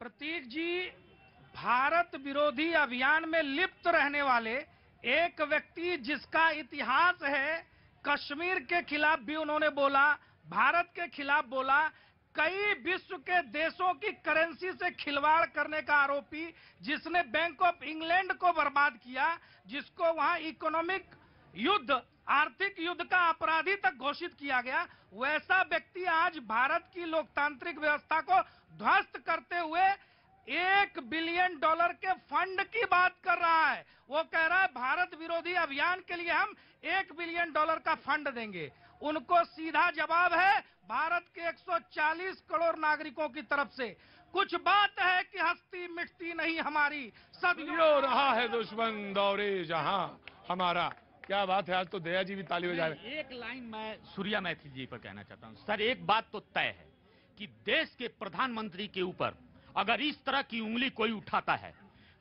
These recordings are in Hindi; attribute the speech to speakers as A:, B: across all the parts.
A: प्रतीक जी, भारत विरोधी अभियान में लिप्त रहने वाले एक व्यक्ति जिसका इतिहास है, कश्मीर के खिलाफ भी उन्होंने बोला, भारत के खिलाफ बोला, कई विश्व के देशों की करेंसी से खिलवाड़ करने का आरोपी, जिसने बैंक ऑफ इंग्लैंड को बर्बाद किया, जिसको वहां इकोनॉमिक युद्ध, आर्थिक युद्ध का अपराधी तक घोषित किया गया, वैसा व्यक्ति आज भारत की लोकतांत्रिक व्यवस्था को ध्वस्त करते हुए $1 बिलियन के फंड की बात कर रहा है। वो कह रहा है भारत विरोधी अभियान के लिए हम $1 बिलियन का फंड देंगे। उनको सीधा जवाब है भारत के 140 करोड़ नागरिकों की तरफ से, कुछ बात है कि हस्ती मिटती नहीं हमारी,
B: सदियों रहा है दुश्मन दौरे जहां हमारा। क्या बात है, आज तो दया जी भी ताली बजा रहे हैं।
C: एक लाइन मैं सूर्या मैथिल जी पर कहना चाहता हूं। सर, एक बात तो तय है कि देश के प्रधानमंत्री के ऊपर अगर इस तरह की उंगली कोई उठाता है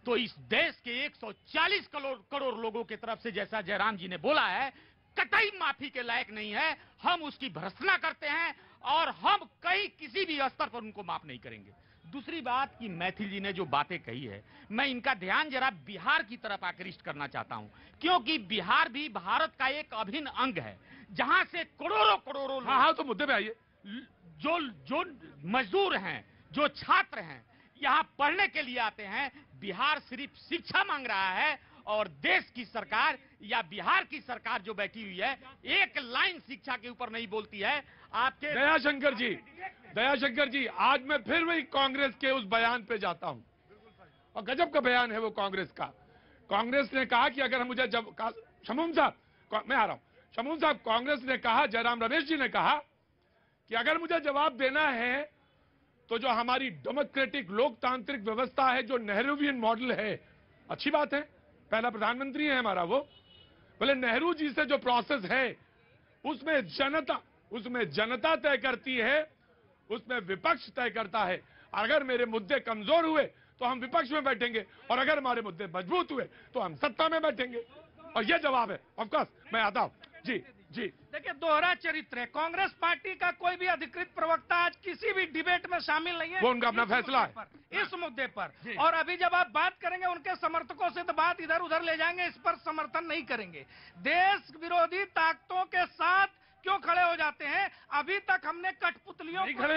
C: तो इस देश के 140 करोड़ लोगों की तरफ से, जैसा जयराम जी ने बोला है, कतई माफी के लायक नहीं है। हम उसकी भर्त्सना करते हैं और हम कहीं किसी भी स्तर पर उनको माफ नहीं करेंगे। दूसरी बात कि मैथिल जी ने जो बातें कही है, मैं इनका ध्यान जरा बिहार की तरफ आकृष्ट करना चाहता हूं, क्योंकि बिहार भी भारत का एक अभिन्न अंग है, जहां से करोड़ों
B: हाँ, तो मुद्दे पे आइए।
C: जो मजदूर हैं, जो छात्र हैं, यहाँ पढ़ने के लिए आते हैं। बिहार सिर्फ शिक्षा मांग रहा है और देश की सरकार या बिहार की सरकार जो बैठी हुई है, एक लाइन शिक्षा के ऊपर नहीं बोलती है। आपके
B: दयाशंकर जी, आज मैं फिर वही कांग्रेस के उस बयान पे जाता हूं, और गजब का बयान है वो कांग्रेस का। कांग्रेस ने कहा कि अगर मुझे शमूम साहब, मैं आ रहा हूं। शमूम साहब, कांग्रेस ने कहा, जयराम रमेश जी ने कहा कि अगर मुझे जवाब देना है तो जो हमारी डेमोक्रेटिक लोकतांत्रिक व्यवस्था है, जो नेहरूवियन मॉडल है, अच्छी बात है, पहला प्रधानमंत्री है हमारा वो, बोले नेहरू जी से जो प्रोसेस है उसमें जनता तय करती है, उसमें विपक्ष तय करता है। अगर मेरे मुद्दे कमजोर हुए तो हम विपक्ष में बैठेंगे, और अगर हमारे मुद्दे मजबूत हुए तो हम सत्ता में बैठेंगे, और ये जवाब है। ऑफकोर्स मैं आता हूं। जी
A: देखिए, दोहरा चरित्र है। कांग्रेस पार्टी का कोई भी अधिकृत प्रवक्ता आज किसी भी डिबेट में शामिल नहीं है,
B: वो उनका अपना फैसला है
A: इस मुद्दे पर। और अभी जब आप बात करेंगे उनके समर्थकों से तो बात इधर उधर ले जाएंगे, इस पर समर्थन नहीं करेंगे। देश विरोधी ताकतों के साथ क्यों खड़े हो जाते हैं? अभी तक हमने कठपुतलियों को,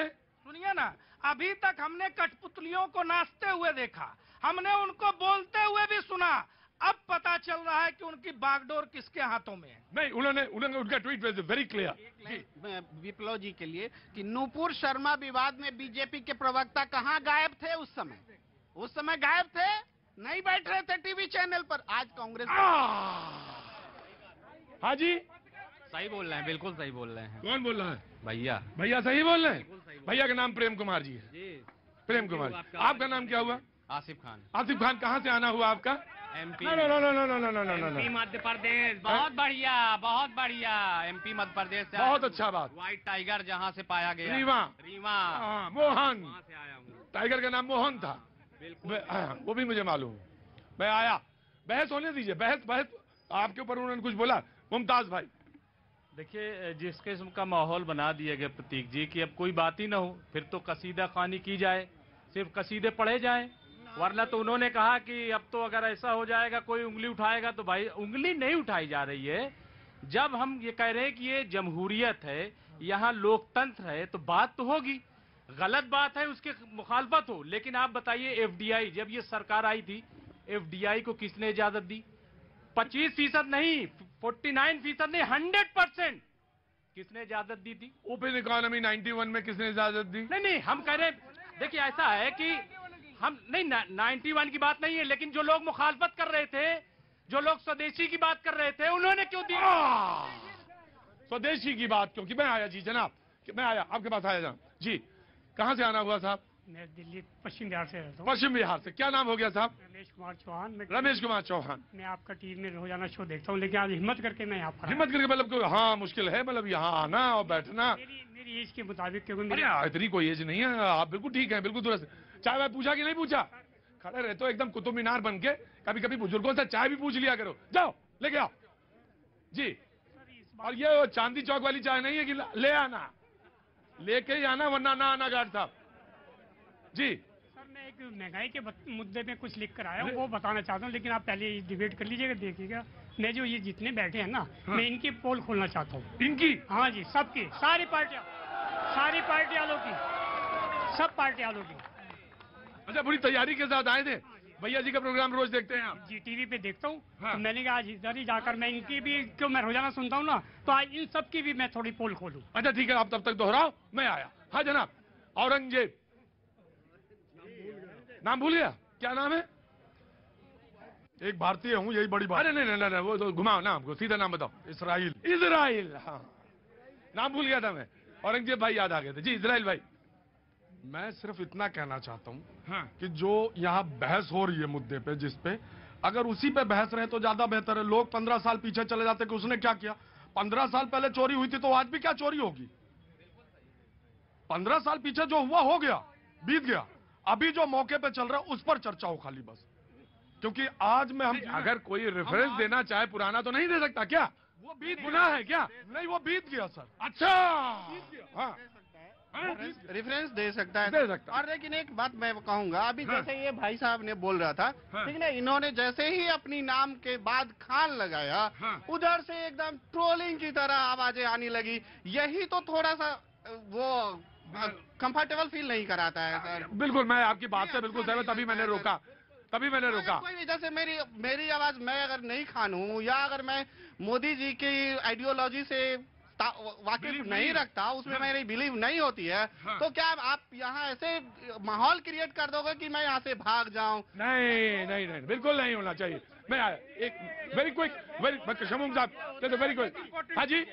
A: सुनिए ना, अभी तक हमने कठपुतलियों को नाचते हुए देखा, हमने उनको बोलते हुए भी सुना। अब पता चल रहा है कि उनकी बागडोर किसके हाथों में है।
B: नहीं, उन्होंने उनका ट्वीट वाज वेरी क्लियर
D: विप्लव जी के लिए कि नूपुर शर्मा विवाद में बीजेपी के प्रवक्ता कहां गायब थे? उस समय गायब थे, नहीं बैठ रहे थे टीवी चैनल पर। आज कांग्रेस
B: हाँ जी,
E: सही बोल रहे हैं, बिल्कुल सही बोल रहे हैं।
B: कौन बोल रहा है?
E: भैया
B: सही बोल रहे हैं। भैया का नाम प्रेम कुमार जी है। प्रेम कुमार जी, आपका नाम क्या हुआ?
E: आसिफ खान।
B: आसिफ खान, कहाँ से आना हुआ आपका?
E: एमपी।
B: एमपी
E: मध्य प्रदेश। बहुत बढ़िया। एमपी मध्य प्रदेश से।
B: बहुत अच्छा बात।
E: व्हाइट टाइगर जहाँ से पाया गया।
B: रीवा। मोहन,
E: वहाँ से आया हूँ।
B: टाइगर का नाम मोहन था।
E: बिल्कुल,
B: वो भी मुझे मालूम। मैं आया, बहस होने दीजिए। बहस आपके ऊपर उन्होंने कुछ बोला। मुमताज भाई,
F: देखिए, जिस किस्म का माहौल बना दिया गया प्रतीक जी कि अब कोई बात ही ना हो, फिर तो कसीदा खानी की जाए, सिर्फ कसीदे पढ़े जाएं। वरना तो उन्होंने कहा कि अब तो अगर ऐसा हो जाएगा कोई उंगली उठाएगा, तो भाई उंगली नहीं उठाई जा रही है। जब हम ये कह रहे हैं कि ये जमहूरियत है, यहाँ लोकतंत्र है, तो बात तो होगी। गलत बात है उसके मुखालफत हो, लेकिन आप बताइए, एफडीआई जब ये सरकार आई थी, एफडीआई को किसने इजाजत दी? 25% नहीं, 49% नहीं, 100% किसने इजाजत दी थी?
B: ओपन इकोनॉमी 91 में किसने इजाजत दी?
F: नहीं, हम कह रहे हैं, देखिए ऐसा है कि हम नहीं, 91 की बात नहीं है, लेकिन जो लोग मुखालफत कर रहे थे, जो लोग स्वदेशी की बात कर रहे थे, उन्होंने क्यों दी?
B: स्वदेशी की बात क्योंकि मैं आया जी जनाब, मैं आया आपके पास आया जनाब जी। कहाँ से आना हुआ साहब?
G: मैं दिल्ली पश्चिम बिहार से रहता हूँ।
B: पश्चिम बिहार से। क्या नाम हो गया साहब?
G: रमेश कुमार चौहान।
B: मैं
G: आपका टीवी में रोजाना शो देखता हूँ, लेकिन आज हिम्मत करके मैं यहाँ पर।
B: हिम्मत करके मतलब हाँ, मुश्किल है, मतलब यहाँ आना और बैठना।
G: मेरी एज के मुताबिक,
B: इतनी कोई एज नहीं है, आप बिल्कुल ठीक है, बिल्कुल दुरुस्त। चाय वाय पूछा कि नहीं पूछा? खड़े रहते हो एकदम कुतुब मीनार बन के। कभी कभी बुजुर्गों से चाय भी पूछ लिया करो। जाओ लेके आओ जी। और ये चांदी चौक वाली चाय नहीं है कि ले आना, लेके ही आना, वरना ना आना गार्ड साहब जी।
G: सर, मैं एक महंगाई के मुद्दे पे कुछ लिख कर आया हूँ, वो बताना चाहता हूँ, लेकिन आप पहले ये डिबेट कर लीजिएगा, देखिएगा। मैं जो ये जितने बैठे हैं ना, मैं इनकी पोल खोलना चाहता हूँ।
B: इनकी?
G: हाँ जी, सबकी, सारी पार्टी वालों की, सब पार्टी वालों की।
B: अच्छा, पूरी तैयारी के साथ आए थे? भैया जी का प्रोग्राम रोज देखते हैं आप?
G: जी टीवी पे देखता हूँ।
B: हाँ।
G: तो मैंने कहा आज इधर ही जाकर मैं इनकी भी, क्यों मैं रोजाना सुनता हूँ ना, तो आज इन सब की भी मैं थोड़ी पोल खोलूँ।
B: अच्छा ठीक है, आप तब तक दोहराओ, मैं आया। हाँ जनाब। औरंगजेब, नाम भूल गया, क्या नाम है?
H: एक भारतीय हूँ, यही बड़ी बात।
B: अरे नहीं नहीं नहीं, वो तो घुमाओ नाम को, सीधा नाम बताओ।
H: इसराइल।
B: इजराइल, हाँ नाम भूल गया था मैं। औरंगजेब भाई याद आ गए थे जी। इजराइल भाई,
H: मैं सिर्फ इतना कहना चाहता हूँ
B: हाँ
H: कि जो यहाँ बहस हो रही है मुद्दे पे, जिस पे अगर उसी पे बहस रहे तो ज्यादा बेहतर है। लोग 15 साल पीछे चले जाते कि उसने क्या किया। 15 साल पहले चोरी हुई थी तो आज भी क्या चोरी होगी? 15 साल पीछे जो हुआ हो गया, बीत गया। अभी जो मौके पे चल रहा है उस पर चर्चा हो खाली बस, क्योंकि आज में हम
B: अगर कोई रेफरेंस देना चाहे पुराना तो नहीं दे सकता क्या?
H: वो बीत
B: गुनाह है क्या?
H: नहीं, वो बीत गया सर।
B: अच्छा हाँ
D: रेफरेंस दे सकता है,
B: दे सकता है।
D: और लेकिन एक बात मैं कहूंगा, अभी
B: हाँ।
D: जैसे ये भाई साहब ने बोल रहा था,
B: हाँ।
D: ठीक है, इन्होंने जैसे ही अपनी नाम के बाद खान लगाया,
B: हाँ।
D: उधर से एकदम ट्रोलिंग की तरह आवाजें आने लगी। यही तो थोड़ा सा वो कंफर्टेबल फील नहीं कराता है सर।
B: बिल्कुल, मैं आपकी बात से बिल्कुल सहमत। तभी मैंने रोका।
D: कोई वजह से मेरी आवाज, मैं अगर नहीं खान हूँ, या अगर मैं मोदी जी की आइडियोलॉजी से वाकिफ नहीं रखता, उसमें मेरी बिलीव नहीं होती है, तो क्या आप यहाँ ऐसे माहौल क्रिएट कर दोगे कि मैं यहाँ से भाग जाऊं?
B: नहीं नहीं नहीं, बिल्कुल नहीं होना चाहिए। मैं आया एक वेरी क्विक, शमूम साहब वेरी क्विक। हाँ जी,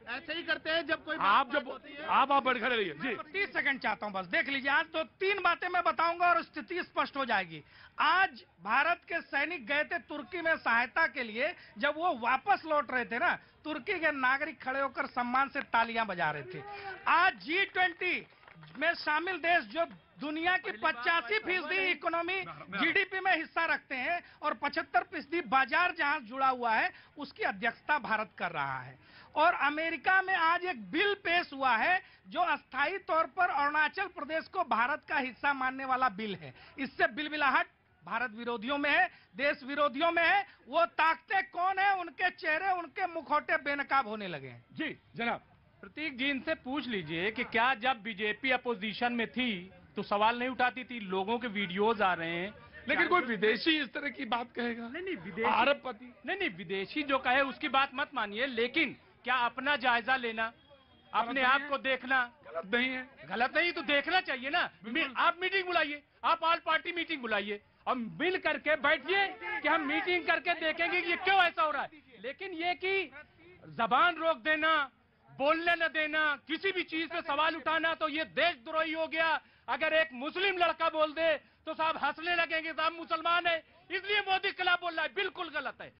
D: ऐसे ही करते हैं जब कोई
B: आप जब आप बढ़ खड़े रहिए जी।
A: 30 सेकंड चाहता हूं बस, देख लीजिए। आज तो 3 बातें मैं बताऊंगा और स्थिति स्पष्ट हो जाएगी। आज भारत के सैनिक गए थे तुर्की में सहायता के लिए। जब वो वापस लौट रहे थे ना, तुर्की के नागरिक खड़े होकर सम्मान से तालियां बजा रहे थे। आज G20 में शामिल देश जो दुनिया की 85% इकोनॉमी जीडीपी में हिस्सा रखते हैं और 75% बाजार जहां जुड़ा हुआ है, उसकी अध्यक्षता भारत कर रहा है। और अमेरिका में आज एक बिल पेश हुआ है जो अस्थायी तौर पर अरुणाचल प्रदेश को भारत का हिस्सा मानने वाला बिल है। इससे बिलबिलाहट भारत विरोधियों में है, देश विरोधियों में है। वो ताकते कौन है, उनके चेहरे, उनके मुखौटे बेनकाब होने लगे हैं।
B: जी जनाब।
F: प्रतीक जी, इनसे पूछ लीजिए कि क्या जब बीजेपी अपोजिशन में थी तो सवाल नहीं उठाती थी? लोगों के वीडियोज आ रहे हैं,
B: लेकिन कोई विदेशी इस तरह की बात कहेगा?
F: नहीं विदेशी,
B: अरबपति
F: नहीं विदेशी जो कहे उसकी बात मत मानिए, लेकिन क्या अपना जायजा लेना, अपने आप को देखना
B: गलत नहीं है?
F: गलत नहीं तो देखना चाहिए ना। आप मीटिंग बुलाइए, आप ऑल पार्टी मीटिंग बुलाइए और मिल करके बैठिए कि हम मीटिंग करके देखेंगे कि ये क्यों ऐसा हो रहा है। लेकिन ये कि जबान रोक देना, बोलने न देना, किसी भी चीज पे सवाल उठाना, तो ये देशद्रोही हो गया। अगर एक मुस्लिम लड़का बोल दे तो साहब हंसने लगेंगे, साहब मुसलमान है इसलिए मोदी खिलाफ बोल रहा है। बिल्कुल गलत है।